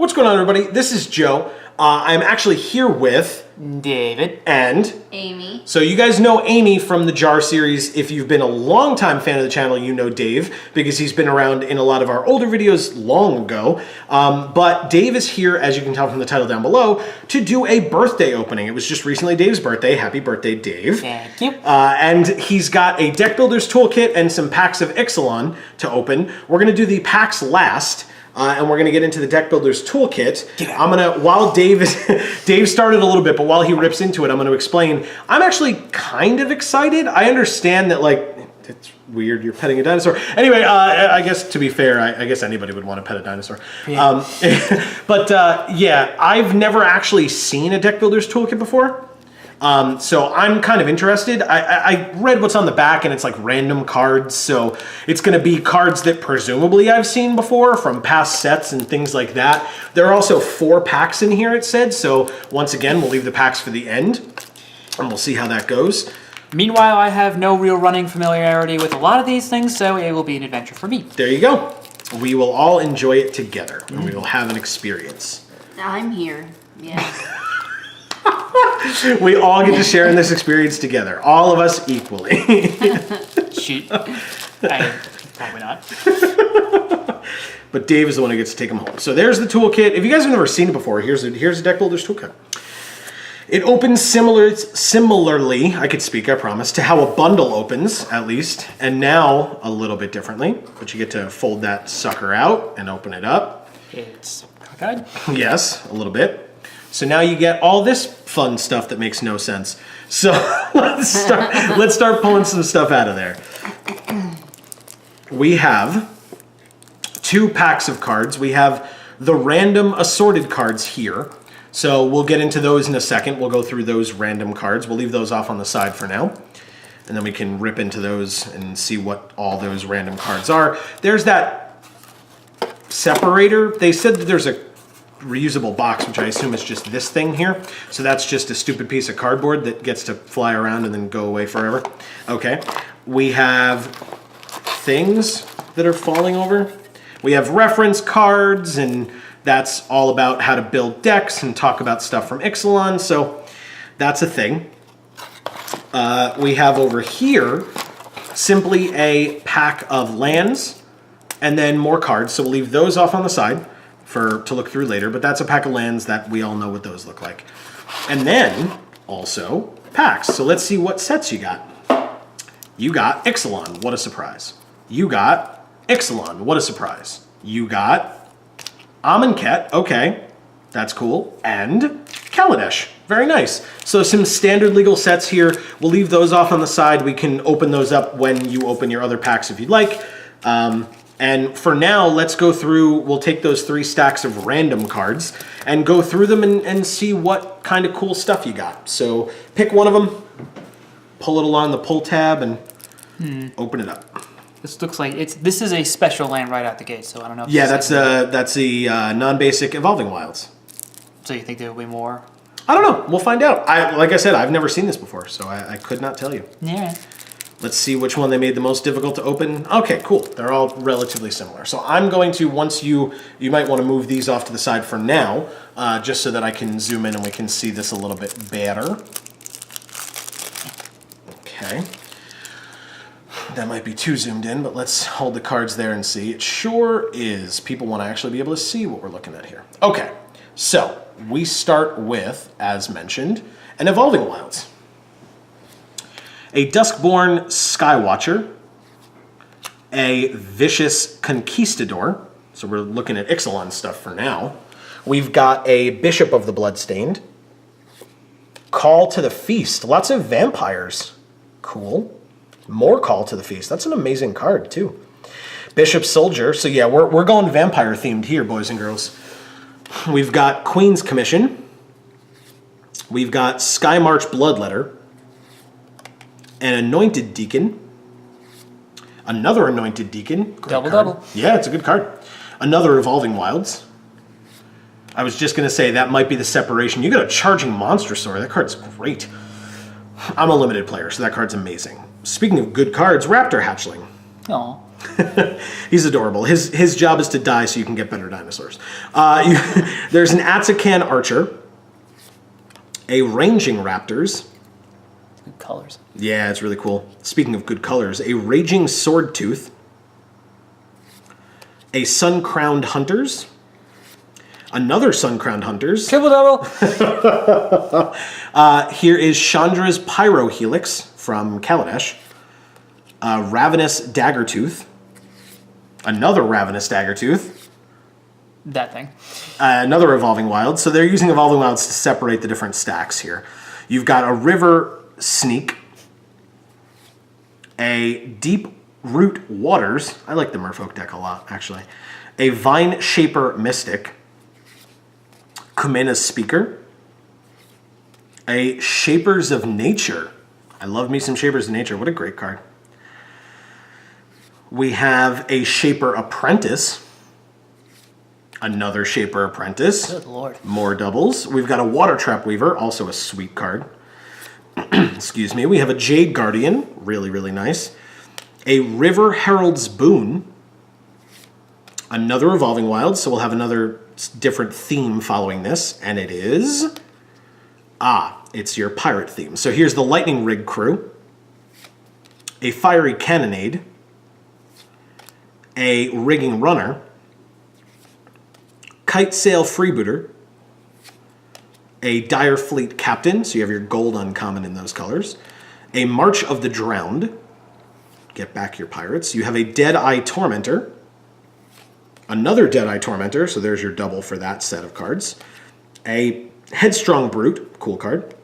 What's going on, everybody? This is Joe. I'm actually here with David and Amy. So you guys know Amy from the Jar series. If you've been a long-time fan of the channel, you know Dave because he's been around in a lot of our older videos long ago. But Dave is here, as you can tell from the title down below, to do a birthday opening. It was just recently Dave's birthday. Happy birthday, Dave. Thank you. And he's got a Deckbuilder's Toolkit and some packs of Ixalan to open. We're going to do the packs last. And we're going to get into the Deckbuilder's Toolkit. I'm going to, while Dave started a little bit, but while he rips into it, I'm going to explain. I'm actually kind of excited. I understand that, like, it's weird you're petting a dinosaur. Anyway, I guess to be fair, I guess anybody would want to pet a dinosaur. Yeah. Yeah, I've never actually seen a Deckbuilder's Toolkit before. So I'm kind of interested. I read what's on the back and it's like random cards. So it's going to be cards that presumably I've seen before from past sets and things like that. There are also 4 packs in here, it said. So once again, we'll leave the packs for the end and we'll see how that goes. Meanwhile, I have no real running familiarity with a lot of these things, so it will be an adventure for me. There you go. We will all enjoy it together and we will have an experience. I'm here. Yeah. We all get to share in this experience together. All of us equally. Shoot. Probably not. But Dave is the one who gets to take them home. So there's the toolkit. If you guys have never seen it before, here's a Deckbuilder's Toolkit. It opens similarly, I could speak, I promise, to how a bundle opens, at least. And now a little bit differently. But you get to fold that sucker out and open it up. It's cockeyed. Yes, a little bit. So now you get all this fun stuff that makes no sense. So let's start pulling some stuff out of there. We have 2 packs of cards. We have the random assorted cards here. So we'll get into those in a second. We'll go through those random cards. We'll leave those off on the side for now. And then we can rip into those and see what all those random cards are. There's that separator. They said that there's a reusable box, which I assume is just this thing here. So that's just a stupid piece of cardboard that gets to fly around and then go away forever. Okay. We have things that are falling over. We have reference cards, and that's all about how to build decks and talk about stuff from Ixalan. So that's a thing. We have over here simply a pack of lands and then more cards. So we'll leave those off on the side to look through later, but that's a pack of lands that we all know what those look like. And then also packs. So let's see what sets you got. You got Ixalan, what a surprise. You got Ixalan, what a surprise. You got Amonkhet, okay, that's cool. And Kaladesh, very nice. So some standard legal sets here. We'll leave those off on the side. We can open those up when you open your other packs if you'd like. And for now, let's go through, we'll take those 3 stacks of random cards and go through them and see what kind of cool stuff you got. So pick one of them, pull it along the pull tab, and open it up. This looks like this is a special land right out the gate, so I don't know if yeah, that's the non-basic Evolving Wilds. So you think there will be more? I don't know. We'll find out. Like I said, I've never seen this before, so I could not tell you. Yeah. Let's see which one they made the most difficult to open. Okay, cool. They're all relatively similar. So I'm going to, once you might want to move these off to the side for now, just so that I can zoom in and we can see this a little bit better. Okay. That might be too zoomed in, but let's hold the cards there and see. It sure is. People want to actually be able to see what we're looking at here. Okay, so we start with, as mentioned, an Evolving Wilds. A Duskborn Skywatcher, a Vicious Conquistador, so we're looking at Ixalan stuff for now. We've got a Bishop of the Bloodstained, Call to the Feast, lots of vampires, cool. More Call to the Feast, that's an amazing card too. Bishop Soldier, so yeah, we're going vampire themed here, boys and girls. We've got Queen's Commission, we've got Skymarch Bloodletter, an Anointed Deacon, another Anointed Deacon. Double. Yeah, it's a good card. Another Evolving Wilds. I was just going to say that might be the separation. You got a Charging Monstrosaur. That card's great. I'm a limited player, so that card's amazing. Speaking of good cards, Raptor Hatchling. Aw. He's adorable. His job is to die so you can get better dinosaurs. There's an Atsakan Archer, a Ranging Raptors. Good colors. Yeah, it's really cool. Speaking of good colors, a Raging Swordtooth, a Sun-Crowned Hunters, another Sun-Crowned Hunters. Triple double. Here is Chandra's Pyrohelix from Kaladesh, Ravenous Daggertooth, another Ravenous Daggertooth, That thing. another Evolving Wild. So they're using Evolving Wilds to separate the different stacks here. You've got a River Sneak, a Deep Root Waters. I like the Merfolk deck a lot, actually. A Vine Shaper Mystic, Kumena's Speaker, a Shapers of Nature. I love me some Shapers of Nature. What a great card. We have a Shaper Apprentice, another Shaper Apprentice. Good lord. More doubles. We've got a Water Trap Weaver, also a sweet card. Excuse me. We have a Jade Guardian, really, really nice. A River Herald's Boon, another Evolving Wild, so we'll have another different theme following this, and it is... it's your pirate theme. So here's the Lightning Rig Crew, a Fiery Cannonade, a Rigging Runner, Kite Sail Freebooter, a Dire Fleet Captain, so you have your gold uncommon in those colors, a March of the Drowned, get back your pirates. You have a Dead-Eye Tormentor, another Dead-Eye Tormentor, so there's your double for that set of cards, a Headstrong Brute, cool card,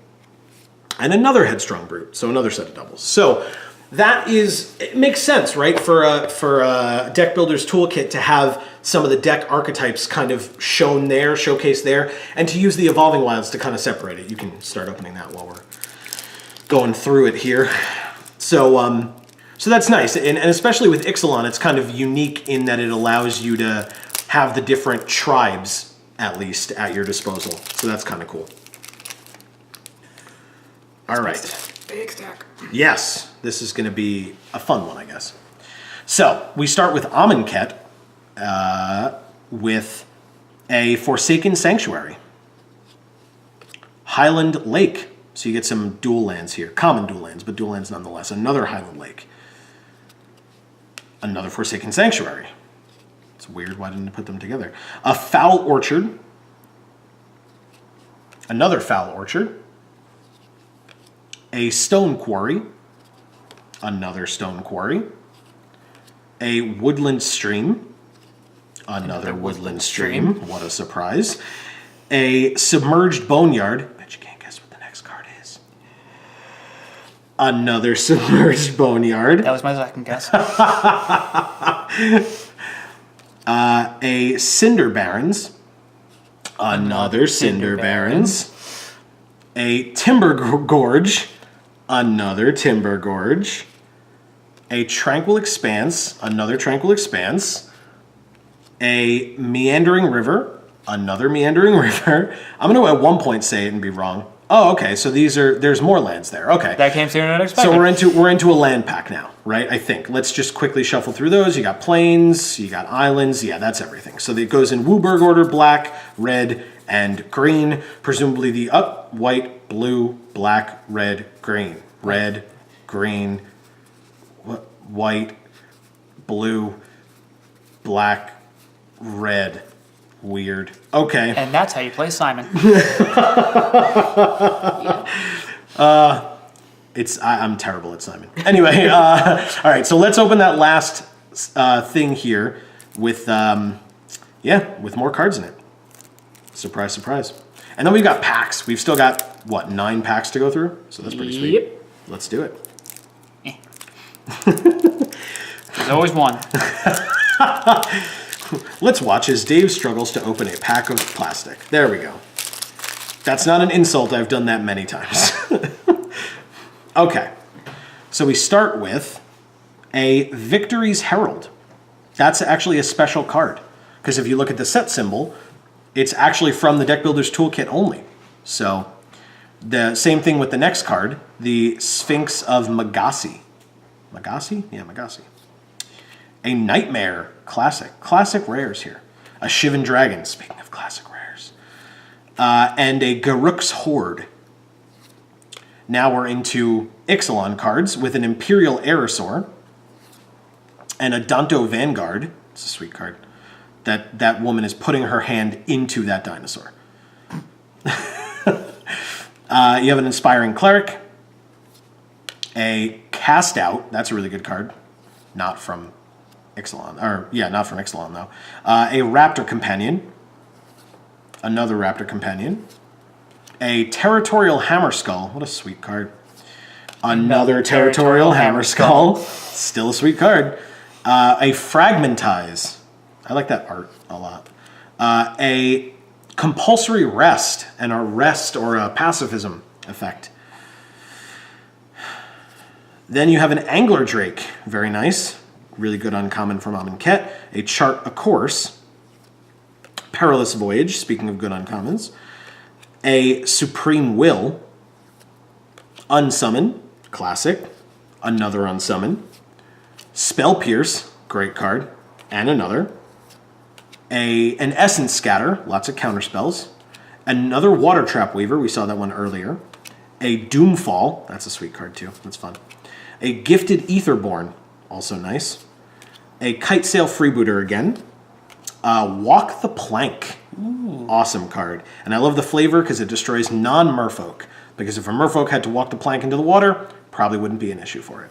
and another Headstrong Brute, so another set of doubles. So that is, it makes sense, right, for a Deck Builder's Toolkit to have some of the deck archetypes kind of shown there, showcased there, and to use the Evolving Wilds to kind of separate it. You can start opening that while we're going through it here. So, so that's nice, and especially with Ixalan, it's kind of unique in that it allows you to have the different tribes, at least, at your disposal. So that's kind of cool. All right. Big stack. Yes, this is going to be a fun one, I guess. So we start with Amonkhet with a Forsaken Sanctuary. Highland Lake. So you get some dual lands here. Common dual lands, but dual lands nonetheless. Another Highland Lake. Another Forsaken Sanctuary. It's weird, why didn't I put them together? A Foul Orchard. Another Foul Orchard. A Stone Quarry. Another Stone Quarry. A Woodland Stream. Another Woodland Stream. What a surprise. A Submerged Boneyard. Bet you can't guess what the next card is. Another Submerged Boneyard. That was my second guess. A Cinder Barrens. Another Cinder Barrens. A Timber Gorge. Another Timber Gorge. A Tranquil Expanse. Another Tranquil Expanse. A Meandering River. Another Meandering River. I'm going to at one point say it and be wrong. Oh, okay. So there's more lands there. Okay. That came sooner than expected. So we're into a land pack now, right? I think. Let's just quickly shuffle through those. You got plains, you got islands. Yeah, that's everything. So it goes in Wooburg order: black, red, and green. Presumably the white, blue, black, red, green. Red, green, white, blue, black, red. Weird. Okay. And that's how you play Simon. I'm terrible at Simon. Anyway, all right. So let's open that last thing here with with more cards in it. Surprise, surprise. And then we've got packs. We've still got what, 9 packs to go through. So that's pretty sweet. Yep. Let's do it. There's always one. Let's watch as Dave struggles to open a pack of plastic. There we go. That's not an insult. I've done that many times. Okay. So we start with a Victory's Herald. That's actually a special card. Because if you look at the set symbol, it's actually from the Deck Builder's Toolkit only. So the same thing with the next card, the Sphinx of Magassi. Magassi? Yeah, Magassi. A Nightmare, classic rares here. A Shivan Dragon, speaking of classic rares. And a Garruk's Horde. Now we're into Ixalan cards with an Imperial Aerosaur and a Danto Vanguard. It's a sweet card. That woman is putting her hand into that dinosaur. You have an Inspiring Cleric, a Cast Out. That's a really good card. Not from Ixalan. Not from Ixalan, though. A Raptor Companion. Another Raptor Companion. A Territorial Hammerskull. What a sweet card. Another Territorial Hammerskull. Still a sweet card. A Fragmentize. I like that art a lot. A Compulsory Rest, and a rest or a pacifism effect. Then you have an Angler Drake. Very nice. Really good uncommon from Amonkhet. A Chart a Course. Perilous Voyage, speaking of good uncommons. A Supreme Will. Unsummon, classic. Another Unsummon. Spell Pierce, great card. And another. An Essence Scatter, lots of counter spells. Another Water Trap Weaver, we saw that one earlier. A Doomfall, that's a sweet card too, that's fun. A Gifted Etherborn, also nice. A Kitesail Freebooter again. Walk the Plank, awesome card. And I love the flavor because it destroys non-merfolk. Because if a merfolk had to walk the plank into the water, probably wouldn't be an issue for it.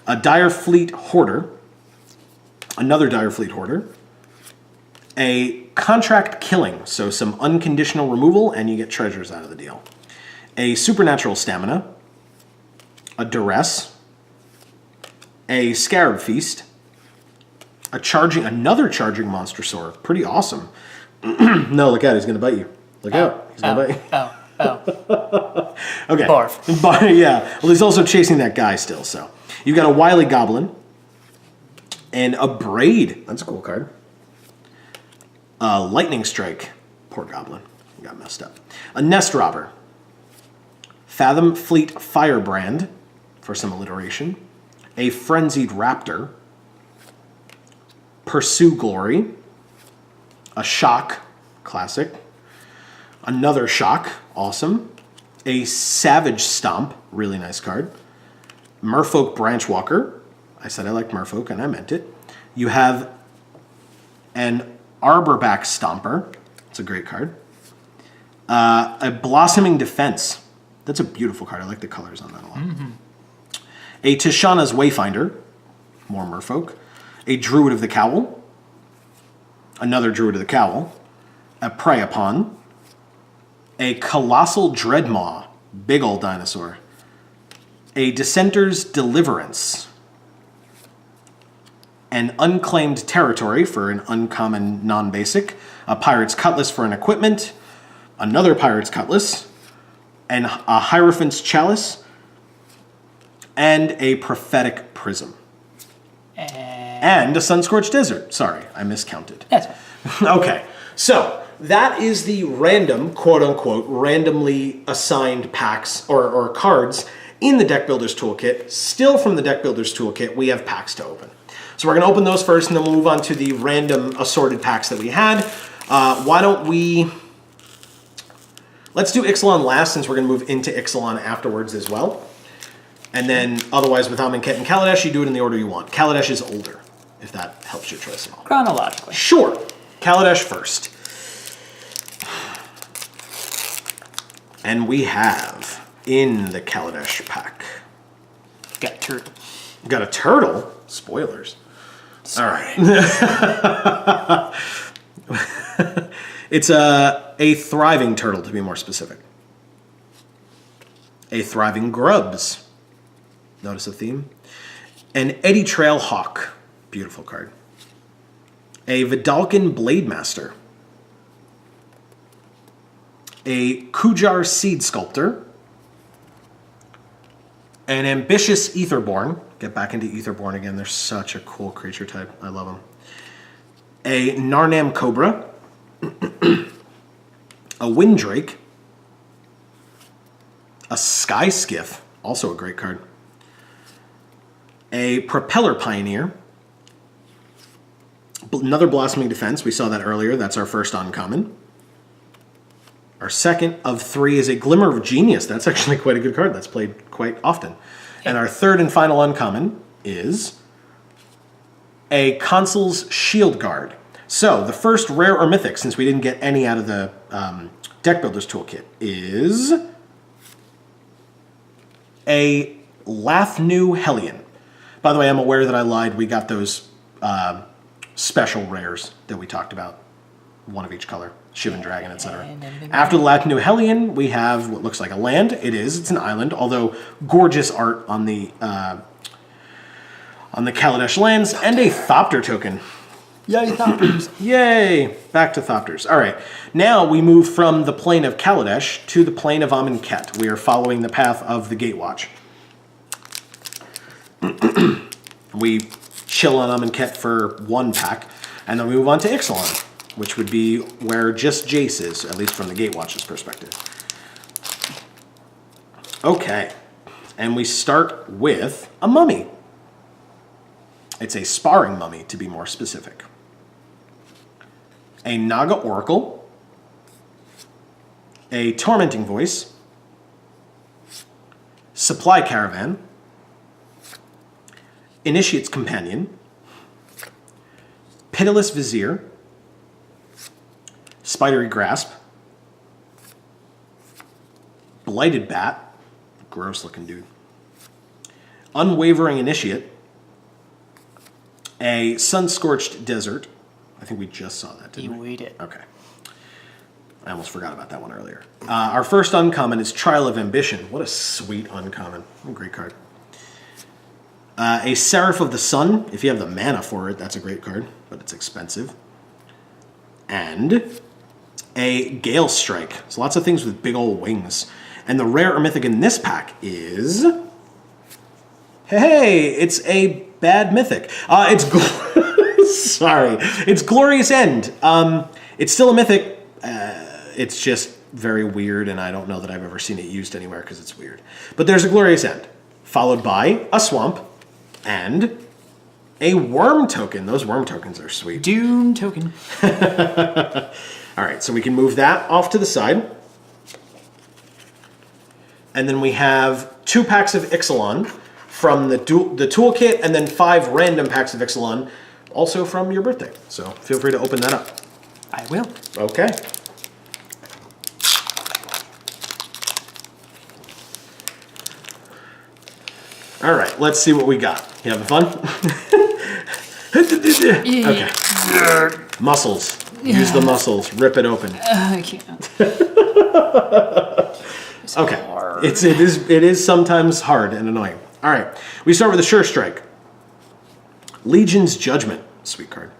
A Dire Fleet Hoarder. Another Dire Fleet Hoarder. A Contract Killing, so some unconditional removal and you get treasures out of the deal. A Supernatural Stamina. A Duress. A Scarab Feast. Another Charging Monstrosaur. Pretty awesome. No, look out, he's going to bite you. Look out, he's going to bite you. Okay. Barf. But, yeah, well, he's also chasing that guy still, so. You've got a Wily Goblin. And a Braid. That's a cool card. Lightning Strike. Poor Goblin. He got messed up. A Nest Robber. Fathom Fleet Firebrand, for some alliteration. A Frenzied Raptor. Pursue Glory. A Shock, classic. Another Shock, awesome. A Savage Stomp, really nice card. Merfolk Branchwalker. I said I liked Merfolk, and I meant it. You have an Arborback Stomper. It's a great card. A Blossoming Defense. That's a beautiful card. I like the colors on that a lot. Mm-hmm. A Tishana's Wayfinder. More Merfolk. A Druid of the Cowl. Another Druid of the Cowl. A Prey Upon. A Colossal Dreadmaw. Big old dinosaur. A Dissenter's Deliverance. An Unclaimed Territory for an uncommon non-basic. A Pirate's Cutlass for an equipment. Another Pirate's Cutlass. And a Hierophant's Chalice. And a Prophetic Prism. And a Sunscorched Desert. Sorry, I miscounted. That's fine. Okay, so that is the random, quote-unquote, randomly assigned packs or cards in the Deck Builder's Toolkit. Still from the Deck Builder's Toolkit, we have packs to open. So we're going to open those first, and then we'll move on to the random assorted packs that we had. Why don't we... Let's do Ixalan last, since we're going to move into Ixalan afterwards as well. And then, otherwise, with Amonkhet and Kaladesh, you do it in the order you want. Kaladesh is older, if that helps your choice at all. Chronologically. Sure. Kaladesh first. And we have, in the Kaladesh pack... Got a turtle. Got a turtle? Spoilers. All right. It's a thriving turtle, to be more specific. A thriving grubs. Notice a theme. An Eddy Trail Hawk. Beautiful card. A Vidalcan Blademaster. A Kujar Seed Sculptor. An Ambitious Etherborn. Get back into Etherborn again. They're such a cool creature type. I love them. A Narnam Cobra. A Windrake. A Sky Skiff. Also a great card. A Propeller Pioneer. Another Blossoming Defense. We saw that earlier. That's our first uncommon. Our second of 3 is a Glimmer of Genius. That's actually quite a good card. That's played quite often. And our third and final uncommon is a Consul's Shield Guard. So the first rare or mythic, since we didn't get any out of the Deckbuilder's Toolkit, is a Lathnu Hellion. By the way, I'm aware that I lied. We got those special rares that we talked about. One of each color. Shivan Dragon, etc. After the Lathnu Hellion, we have what looks like a land. It's an island, although gorgeous art on the Kaladesh lands, and a Thopter token. Yay, Thopters. Yay! Back to Thopters. All right. Now we move from the plane of Kaladesh to the plane of Amonkhet. We are following the path of the Gatewatch. We chill on Amonkhet for 1 pack, and then we move on to Ixalan, which would be where just Jace is, at least from the Gatewatch's perspective. Okay. And we start with a mummy. It's a sparring mummy, to be more specific. A Naga Oracle, a Tormenting Voice, Supply Caravan, Initiate's Companion, Pitiless Vizier, Spidery Grasp, Blighted Bat, gross looking dude, Unwavering Initiate, a Sun-Scorched Desert. I think we just saw that, didn't we? We did. Okay. I almost forgot about that one earlier. Our first uncommon is Trial of Ambition. What a sweet uncommon. What a great card. A Seraph of the Sun. If you have the mana for it, that's a great card, but it's expensive. And a Gale Strike. So lots of things with big old wings. And the rare or mythic in this pack is... Hey, it's a bad mythic. Sorry. It's Glorious End. It's still a mythic. It's just very weird, and I don't know that I've ever seen it used anywhere because it's weird. But there's a Glorious End, followed by a Swamp and a Worm token. Those Worm tokens are sweet. Doom token. All right, so we can move that off to the side. And then we have 2 packs of Ixalan from the toolkit, and then 5 random packs of Ixalan, also from your birthday. So feel free to open that up. I will. Okay. All right, let's see what we got. You having fun? Okay. Muscles. Use the muscles. Rip it open. I can't. Okay. Hard. It is sometimes hard and annoying. All right. We start with a Sure Strike. Legion's Judgment. Sweet card.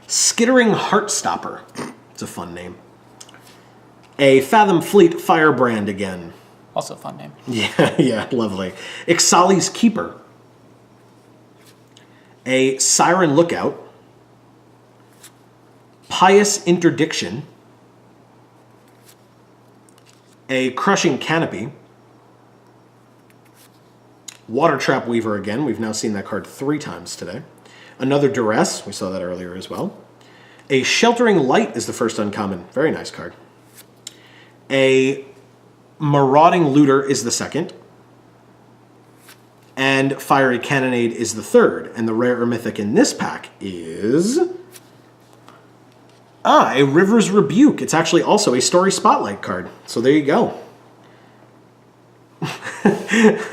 Skittering Heartstopper. It's a fun name. A Fathom Fleet Firebrand again. Also a fun name. Yeah, lovely. Ixali's Keeper. A Siren Lookout. Pious Interdiction. A Crushing Canopy. Water Trap Weaver again. We've now seen that card 3 times today. Another Duress. We saw that earlier as well. A Sheltering Light is the first uncommon. Very nice card. A Marauding Looter is the second. And Fiery Cannonade is the third. And the rare or mythic in this pack is... a River's Rebuke. It's actually also a Story Spotlight card. So there you go.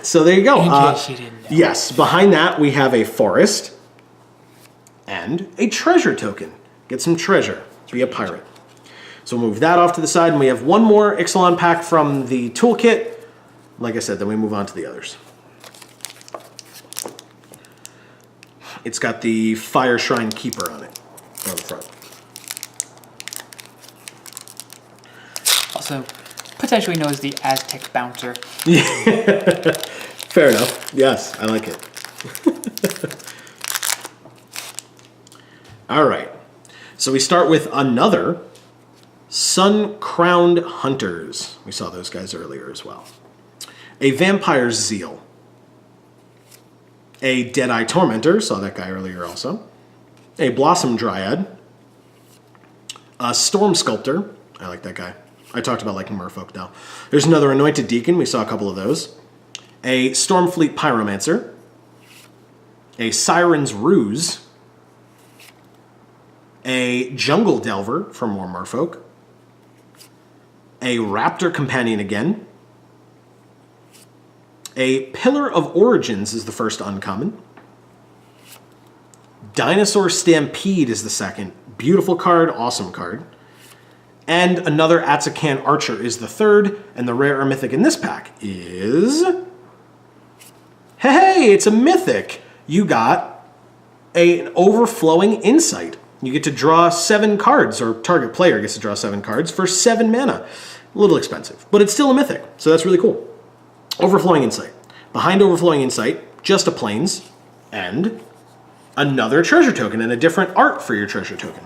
So there you go. In case you didn't know. Yes, behind that we have a Forest and a Treasure token. Get some treasure. Be a pirate. So we'll move that off to the side, and we have one more Ixalan pack from the toolkit. Like I said, then we move on to the others. It's got the Fire Shrine Keeper on it, on the front. Also, potentially known as the Aztec Bouncer. Fair enough. Yes, I like it. All right. So we start with another Sun-Crowned Hunters. We saw those guys earlier as well. A Vampire's Zeal. A Deadeye Tormentor. Saw that guy earlier also. a Blossom Dryad, a Storm Sculptor. I like that guy. I talked about liking merfolk now. There's another Anointed Deacon. We saw a couple of those. A Stormfleet Pyromancer, a Siren's Ruse, a Jungle Delver for more merfolk, a Raptor Companion again, a Pillar of Origins is the first uncommon, Dinosaur Stampede is the second. Beautiful card, awesome card. And another Atsakan Archer is the third, and the rare or mythic in this pack is... Hey, it's a mythic! You got an Overflowing Insight. You get to draw 7 cards, or target player gets to draw 7 cards for 7 mana. A little expensive, but it's still a mythic, so that's really cool. Overflowing Insight. Behind Overflowing Insight, just a Plains, and another treasure token, and a different art for your treasure token.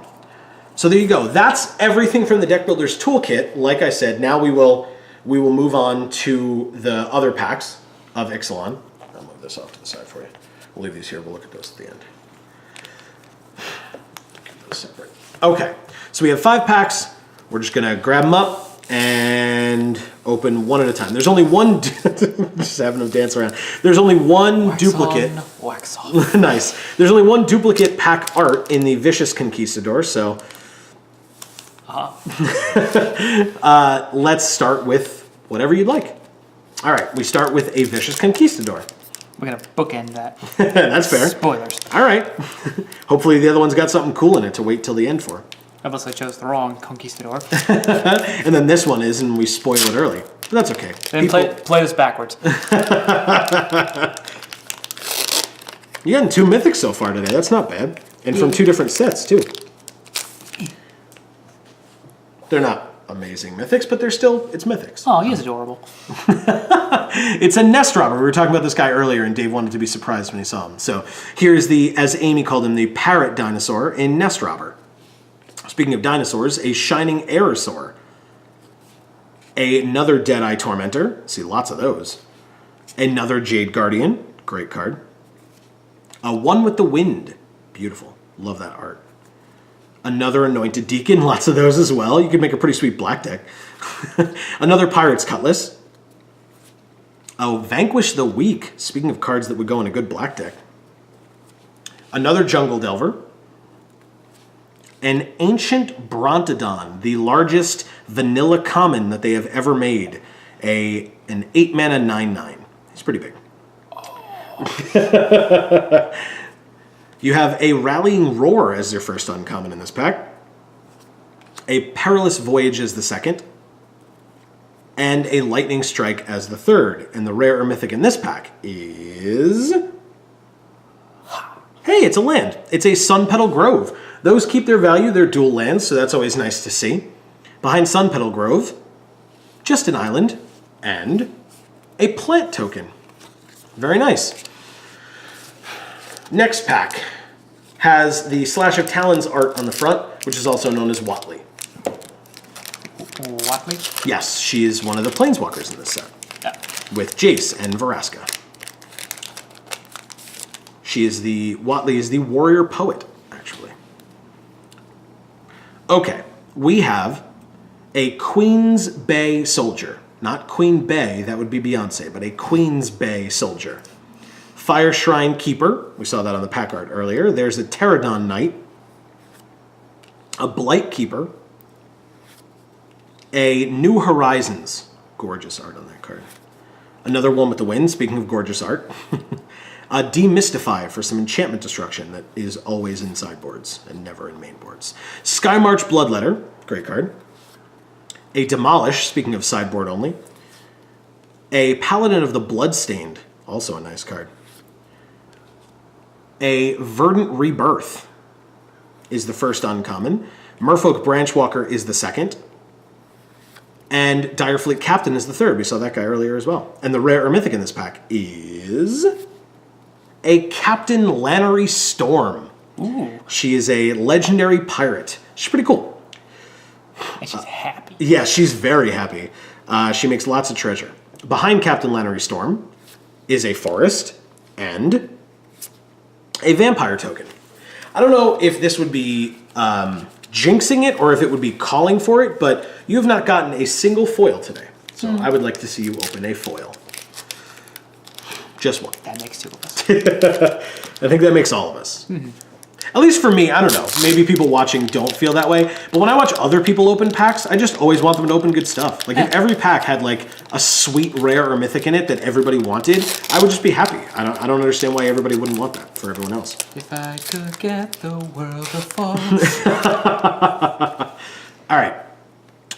So there you go. That's everything from the Deckbuilder's Toolkit. Like I said, now we will move on to the other packs of Ixalan. I'll move this off to the side for you. We'll leave these here. We'll look at those at the end. Keep those separate. Okay, so we have 5 packs. We're just going to grab them up and open one at a time. There's only one... just having them dance around. There's only one Wax duplicate. on, wax off. Nice. There's only one duplicate pack art in the Vicious Conquistador, so... let's start with whatever you'd like. All right, we start with a Vicious Conquistador. We're going to bookend that. That's fair. Spoilers. All right. Hopefully the other one's got something cool in it to wait till the end for. Unless I chose the wrong Conquistador. And then this one is, and we spoil it early. But that's okay. Then play this backwards. You're getting 2 mythics so far today. That's not bad. And from 2 different sets, too. They're not amazing mythics, but they're still, it's mythics. Oh, he is adorable. It's a nest robber. We were talking about this guy earlier, and Dave wanted to be surprised when he saw him. So here's the, as Amy called him, the parrot dinosaur in Nest Robber. Speaking of dinosaurs, a Shining Aerosaur. Another Deadeye Tormentor. See lots of those. Another Jade Guardian. Great card. A One with the Wind. Beautiful. Love that art. Another Anointed Deacon. Lots of those as well. You could make a pretty sweet black deck. Another Pirate's Cutlass. Oh, Vanquish the Weak. Speaking of cards that would go in a good black deck. Another Jungle Delver. An Ancient Brontodon, the largest vanilla common that they have ever made. An 8-mana 9/9. He's pretty big. Oh. You have a Rallying Roar as your first uncommon in this pack. A Perilous Voyage as the second. And a Lightning Strike as the third. And the rare or mythic in this pack is... Hey, it's a land. It's a Sunpetal Grove. Those keep their value. They're dual lands, so that's always nice to see. Behind Sunpetal Grove, just an island and a plant token. Very nice. Next pack has the Slash of Talons art on the front, which is also known as Watley. Watley? Yes, she is one of the Planeswalkers in this set, with Jace and Vraska. Watley is the warrior poet, actually. Okay, we have a Queen's Bay soldier. Not Queen Bay, that would be Beyonce, but a Queen's Bay soldier. Fire Shrine Keeper, we saw that on the pack art earlier. There's a Pterodon Knight. A Blight Keeper. A New Horizons. Gorgeous art on that card. Another One with the Wind, speaking of gorgeous art. A Demystify for some enchantment destruction that is always in sideboards and never in main boards. Skymarch Bloodletter, great card. A Demolish, speaking of sideboard only. A Paladin of the Bloodstained, also a nice card. A Verdant Rebirth is the first uncommon. Merfolk Branchwalker is the second. And Direfleet Captain is the third. We saw that guy earlier as well. And the rare or mythic in this pack is a Captain Lannery Storm. Ooh. She is a legendary pirate. She's pretty cool. And she's happy. Yeah, she's very happy. She makes lots of treasure. Behind Captain Lannery Storm is a forest and a vampire token. I don't know if this would be jinxing it or if it would be calling for it, but you have not gotten a single foil today. So I would like to see you open a foil. Just one. That makes two of us. I think that makes all of us. At least for me, I don't know. Maybe people watching don't feel that way. But when I watch other people open packs, I just always want them to open good stuff. Like if every pack had like a sweet, rare, or mythic in it that everybody wanted, I would just be happy. I don't understand why everybody wouldn't want that for everyone else. If I could get the world to fall. All right.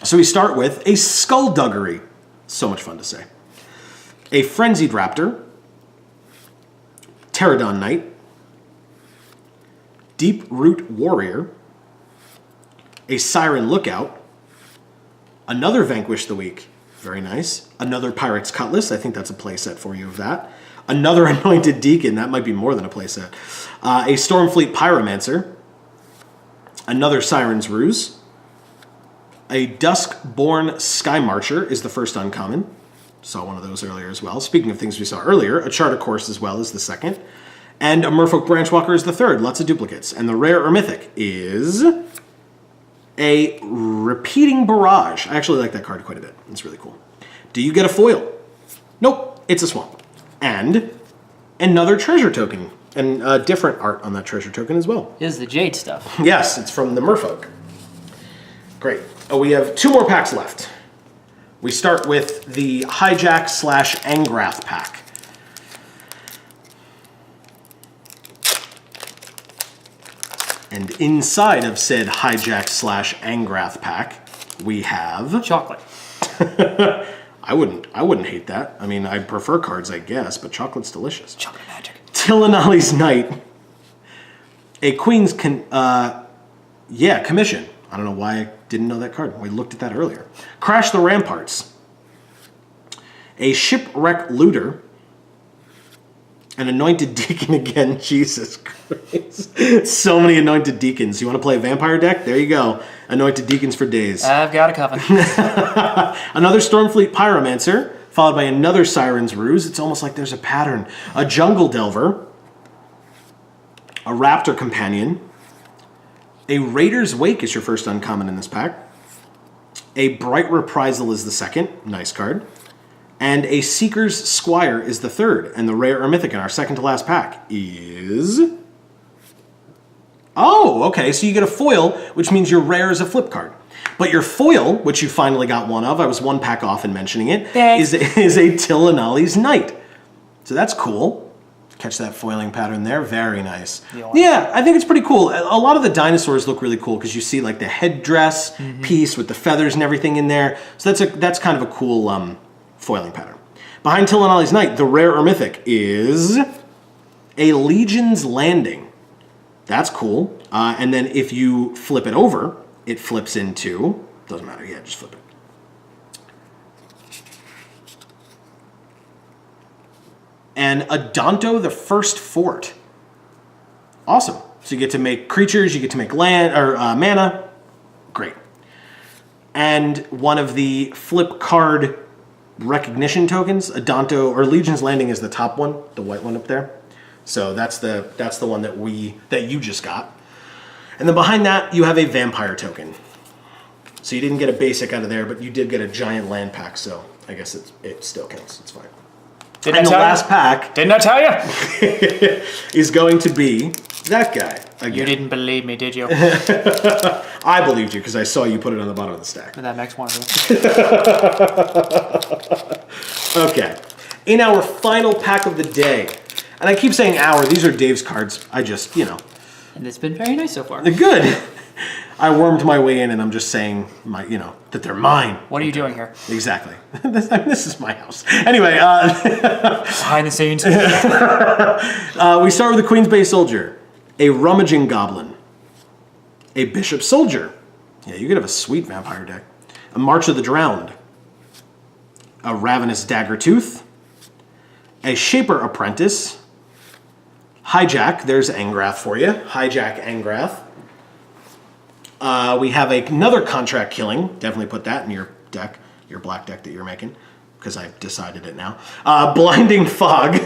So we start with a Skullduggery. So much fun to say. A Frenzied Raptor. Pterodon Knight. Deep Root Warrior. A Siren Lookout. Another Vanquish the Weak. Very nice. Another Pirate's Cutlass. I think that's a playset for you of that. Another Anointed Deacon. That might be more than a playset. A Stormfleet Pyromancer. Another Siren's Ruse. A Duskborn Sky Marcher is the first uncommon. Saw one of those earlier as well. Speaking of things we saw earlier, a Charter Course as well is the second. And a Merfolk Branchwalker is the third. Lots of duplicates. And the rare or mythic is a Repeating Barrage. I actually like that card quite a bit. It's really cool. Do you get a foil? Nope. It's a swamp. And another treasure token. And different art on that treasure token as well. Is the Jade stuff. Yes, it's from the Merfolk. Great. Oh, we have 2 more packs left. We start with the Hijack/Angrath pack. And inside of said Hijack/Angrath pack, we have Chocolate. I wouldn't hate that. I mean, I prefer cards, I guess, but chocolate's delicious. Chocolate magic. Tillanali's Knight. A Queen's Commission. I don't know why I didn't know that card. We looked at that earlier. Crash the Ramparts. A Shipwreck Looter. An Anointed Deacon again. Jesus Christ. So many Anointed Deacons. You want to play a vampire deck? There you go. Anointed Deacons for days. I've got a coven. Another Stormfleet Pyromancer, followed by another Siren's Ruse. It's almost like there's a pattern. A Jungle Delver. A Raptor Companion. A Raider's Wake is your first uncommon in this pack. A Bright Reprisal is the second. Nice card. And a Seeker's Squire is the third. And the rare or mythic in our second to last pack is... Oh, okay. So you get a foil, which means your rare is a flip card. But your foil, which you finally got one of, I was 1 pack off in mentioning it, is a Tillanali's Knight. So that's cool. Catch that foiling pattern there. Very nice. Yeah, I think it's pretty cool. A lot of the dinosaurs look really cool because you see like the headdress piece with the feathers and everything in there. So that's kind of a cool foiling pattern. Behind Tillanali's Knight, the rare or mythic is a Legion's Landing. That's cool. And then if you flip it over, it flips into... Doesn't matter. Yeah, just flip it. And Adonto the First Fort. Awesome. So you get to make creatures, you get to make land or mana. Great. And one of the flip card recognition tokens, Adonto or Legion's Landing is the top one, the white one up there. So that's the one that you just got. And then behind that you have a vampire token. So you didn't get a basic out of there, but you did get a giant land pack, so I guess it still counts. It's fine. And the last pack... Didn't I tell you? is going to be that guy again. You didn't believe me, did you? I believed you because I saw you put it on the bottom of the stack. That makes one of you. Okay. In our final pack of the day, and I keep saying our, these are Dave's cards. I just, And it's been very nice so far. They're good. I wormed my way in and I'm just saying, that they're mine. What are you doing here? Exactly. This is my house. Anyway. Behind the scenes. We start with the Queen's Bay Soldier, a Rummaging Goblin, a Bishop Soldier. Yeah, you could have a sweet vampire deck. A March of the Drowned, a Ravenous Daggertooth, a Shaper Apprentice, Hijack. There's Angrath for you. Hijack Angrath. We have another Contract Killing. Definitely put that in your deck, your black deck that you're making, because I've decided it now. Blinding Fog.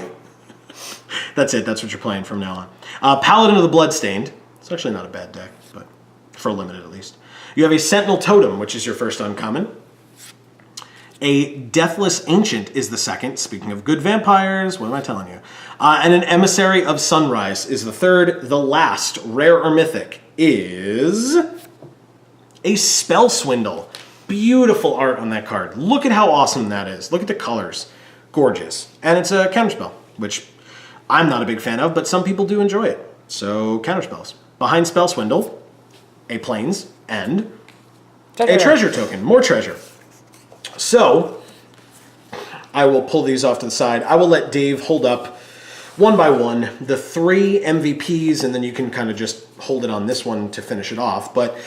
That's it. That's what you're playing from now on. Paladin of the Bloodstained. So It's actually not a bad deck, but for limited at least. You have a Sentinel Totem, which is your first uncommon. A Deathless Ancient is the second. Speaking of good vampires, what am I telling you? And an Emissary of Sunrise is the third. The last, rare or mythic, is a Spell Swindle. Beautiful art on that card. Look at how awesome that is. Look at the colors. Gorgeous. And it's a counterspell, which I'm not a big fan of, but some people do enjoy it. So, counterspells. Behind Spell Swindle, a Plains, and a treasure token. More treasure. So, I will pull these off to the side. I will let Dave hold up one by one the 3 MVPs, and then you can kind of just hold it on this one to finish it off. But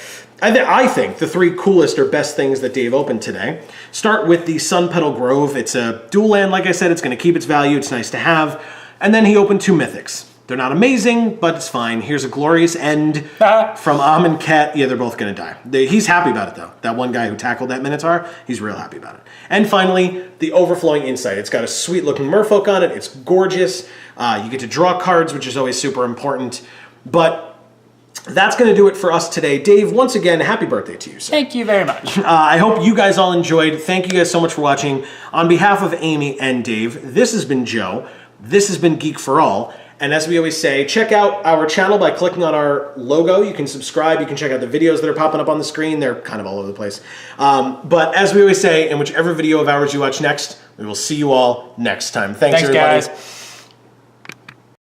I think the 3 coolest or best things that Dave opened today start with the Sun Petal Grove. It's a dual land, like I said. It's going to keep its value. It's nice to have. And then he opened 2 mythics. They're not amazing, but it's fine. Here's a Glorious End from Am and Ket. Yeah, they're both going to die. He's happy about it, though. That one guy who tackled that Minotaur, he's real happy about it. And finally, the Overflowing Insight. It's got a sweet-looking merfolk on it. It's gorgeous. You get to draw cards, which is always super important. But that's going to do it for us today. Dave, once again, happy birthday to you, sir. Thank you very much. I hope you guys all enjoyed. Thank you guys so much for watching. On behalf of Amy and Dave, this has been Joe. This has been Geek for All. And as we always say, check out our channel by clicking on our logo. You can subscribe. You can check out the videos that are popping up on the screen. They're kind of all over the place. But as we always say, in whichever video of ours you watch next, we will see you all next time. Thanks everybody. Guys.